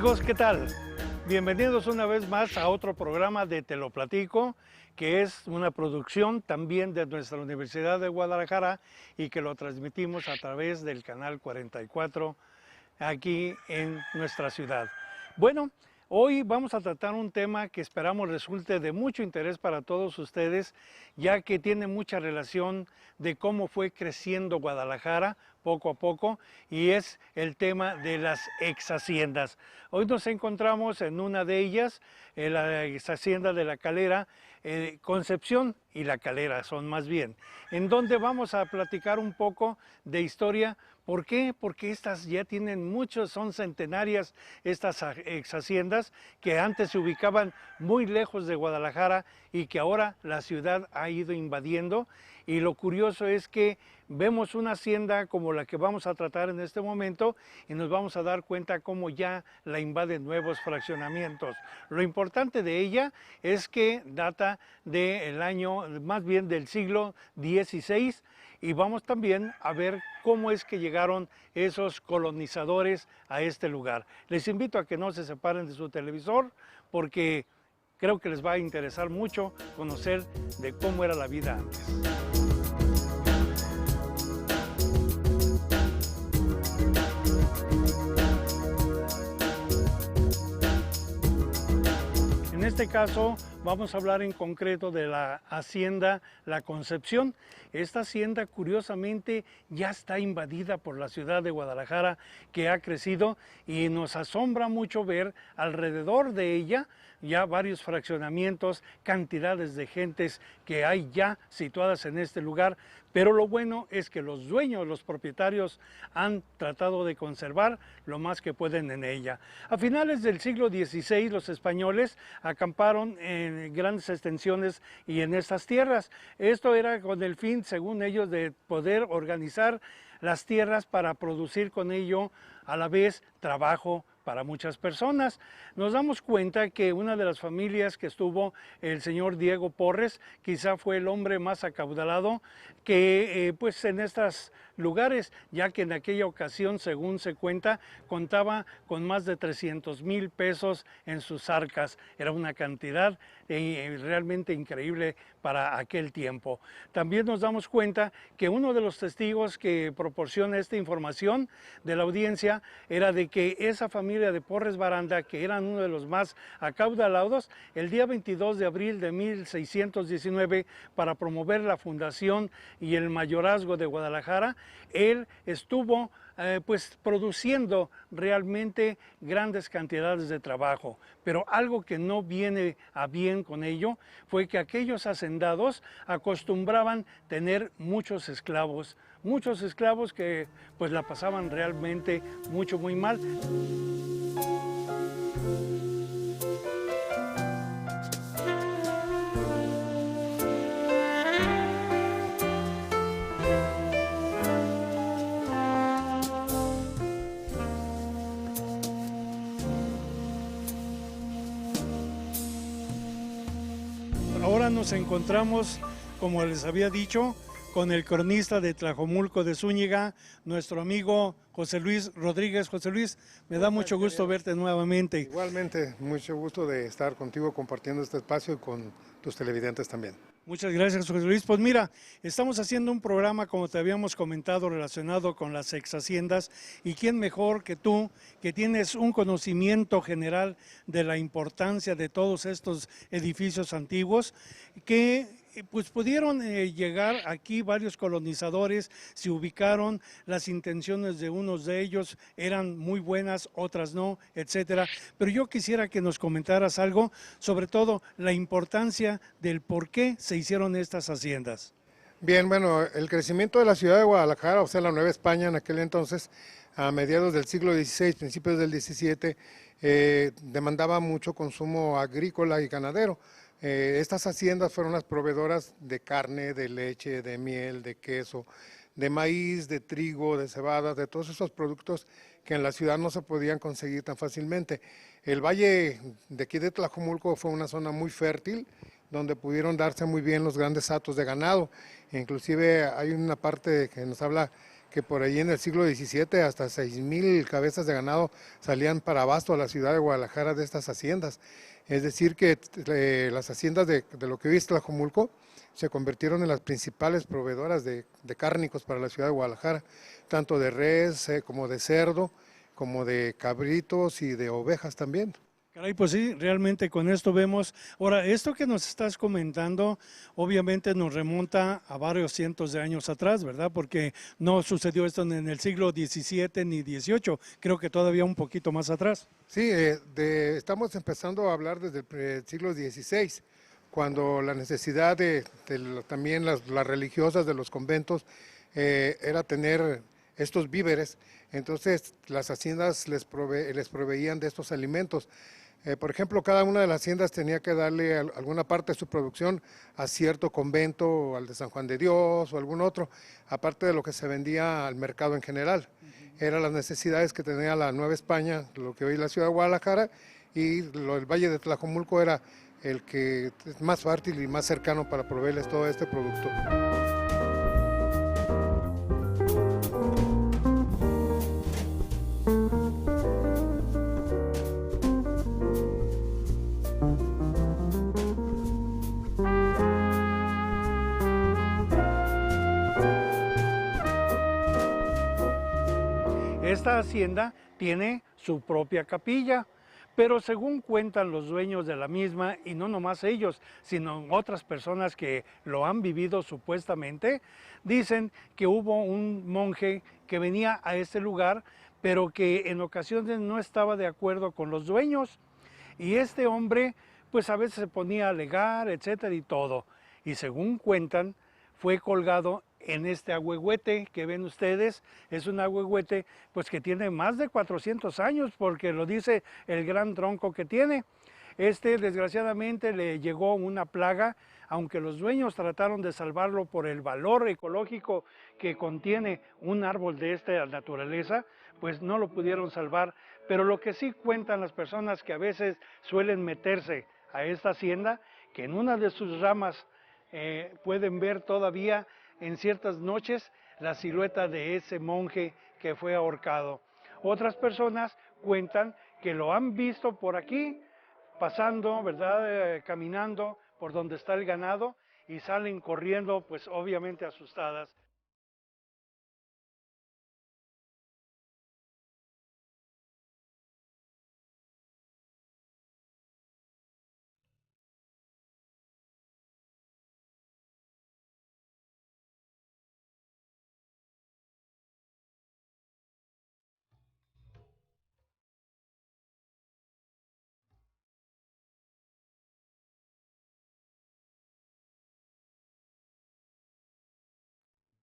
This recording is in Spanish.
Amigos, ¿qué tal? Bienvenidos una vez más a otro programa de Te lo Platico, que es una producción también de nuestra Universidad de Guadalajara y que lo transmitimos a través del canal 44 aquí en nuestra ciudad. Bueno, hoy vamos a tratar un tema que esperamos resulte de mucho interés para todos ustedes, ya que tiene mucha relación de cómo fue creciendo Guadalajara poco a poco, y es el tema de las exhaciendas. Hoy nos encontramos en una de ellas, en la exhacienda de La Calera, Concepción y La Calera son más bien, en donde vamos a platicar un poco de historia. ¿Por qué? Porque estas ya tienen muchos, son centenarias estas ex haciendas que antes se ubicaban muy lejos de Guadalajara y que ahora la ciudad ha ido invadiendo. Y lo curioso es que vemos una hacienda como la que vamos a tratar en este momento y nos vamos a dar cuenta cómo ya la invaden nuevos fraccionamientos. Lo importante de ella es que data del año, más bien del siglo XVI, y vamos también a ver cómo es que llegaron esos colonizadores a este lugar. Les invito a que no se separen de su televisor porque creo que les va a interesar mucho conocer de cómo era la vida antes. En este caso vamos a hablar en concreto de la hacienda La Concepción. Esta hacienda curiosamente ya está invadida por la ciudad de Guadalajara, que ha crecido, y nos asombra mucho ver alrededor de ella ya varios fraccionamientos, cantidades de gentes que hay ya situadas en este lugar, pero lo bueno es que los dueños, los propietarios han tratado de conservar lo más que pueden en ella. A finales del siglo XVI los españoles acamparon en grandes extensiones y en estas tierras. Esto era con el fin, según ellos, de poder organizar las tierras para producir con ello a la vez trabajo para muchas personas. Nos damos cuenta que una de las familias que estuvo el señor Diego Porres, quizá fue el hombre más acaudalado que pues en estos lugares, ya que en aquella ocasión, según se cuenta, contaba con más de 300,000 pesos en sus arcas. Era una cantidad realmente increíble para aquel tiempo. También nos damos cuenta que uno de los testigos que proporciona esta información de la audiencia era de que esa familia de Porres Baranda, que eran uno de los más acaudalados, el día 22 de abril de 1619, para promover la fundación y el mayorazgo de Guadalajara, él estuvo pues produciendo realmente grandes cantidades de trabajo. Pero algo que no viene a bien con ello fue que aquellos hacendados acostumbraban tener muchos esclavos que pues la pasaban realmente muy mal. Ahora nos encontramos, como les había dicho, con el cronista de Tlajomulco de Zúñiga, nuestro amigo José Luis Rodríguez. José Luis, me da mucho gusto verte nuevamente. Igualmente, mucho gusto de estar contigo compartiendo este espacio y con tus televidentes también. Muchas gracias, José Luis. Pues mira, estamos haciendo un programa, como te habíamos comentado, relacionado con las ex haciendas, y quién mejor que tú, que tienes un conocimiento general de la importancia de todos estos edificios antiguos, que pues pudieron llegar aquí varios colonizadores, se ubicaron, las intenciones de unos de ellos eran muy buenas, otras no, etcétera. Pero yo quisiera que nos comentaras algo, sobre todo la importancia del por qué se hicieron estas haciendas. Bien, bueno, el crecimiento de la ciudad de Guadalajara, o sea, la Nueva España en aquel entonces, a mediados del siglo XVI, principios del XVII, demandaba mucho consumo agrícola y ganadero. Estas haciendas fueron las proveedoras de carne, de leche, de miel, de queso, de maíz, de trigo, de cebada, de todos esos productos que en la ciudad no se podían conseguir tan fácilmente. El valle de aquí de Tlajomulco fue una zona muy fértil, donde pudieron darse muy bien los grandes hatos de ganado. Inclusive hay una parte que nos habla que por ahí en el siglo XVII hasta 6,000 cabezas de ganado salían para abasto a la ciudad de Guadalajara de estas haciendas. Es decir, que las haciendas de lo que hoy es Tlajomulco se convirtieron en las principales proveedoras de cárnicos para la ciudad de Guadalajara, tanto de res como de cerdo, como de cabritos y de ovejas también. Caray, pues sí, realmente con esto vemos. Ahora, esto que nos estás comentando, obviamente nos remonta a varios cientos de años atrás, ¿verdad? Porque no sucedió esto en el siglo XVII ni XVIII, creo que todavía un poquito más atrás. Sí, estamos empezando a hablar desde el siglo XVI, cuando la necesidad también las religiosas de los conventos era tener estos víveres. Entonces las haciendas les proveían de estos alimentos. Por ejemplo, cada una de las haciendas tenía que darle alguna parte de su producción a cierto convento, o al de San Juan de Dios o algún otro, aparte de lo que se vendía al mercado en general. Eran las necesidades que tenía la Nueva España, lo que hoy es la ciudad de Guadalajara, y el Valle de Tlajomulco era el que es más fértil y más cercano para proveerles todo este producto. Esta hacienda tiene su propia capilla, pero según cuentan los dueños de la misma, y no nomás ellos, sino otras personas que lo han vivido supuestamente, dicen que hubo un monje que venía a este lugar, pero que en ocasiones no estaba de acuerdo con los dueños. Y este hombre, pues a veces se ponía a alegar, etcétera y todo. Y según cuentan, fue colgado en este ahuehuete que ven ustedes. Es un ahuehuete pues que tiene más de 400 años, porque lo dice el gran tronco que tiene. Desgraciadamente le llegó una plaga, aunque los dueños trataron de salvarlo por el valor ecológico que contiene un árbol de esta naturaleza, pues no lo pudieron salvar. Pero lo que sí cuentan las personas que a veces suelen meterse a esta hacienda, que en una de sus ramas pueden ver todavía en ciertas noches la silueta de ese monje que fue ahorcado. Otras personas cuentan que lo han visto por aquí, pasando, ¿verdad? Caminando por donde está el ganado, y salen corriendo, pues obviamente asustadas.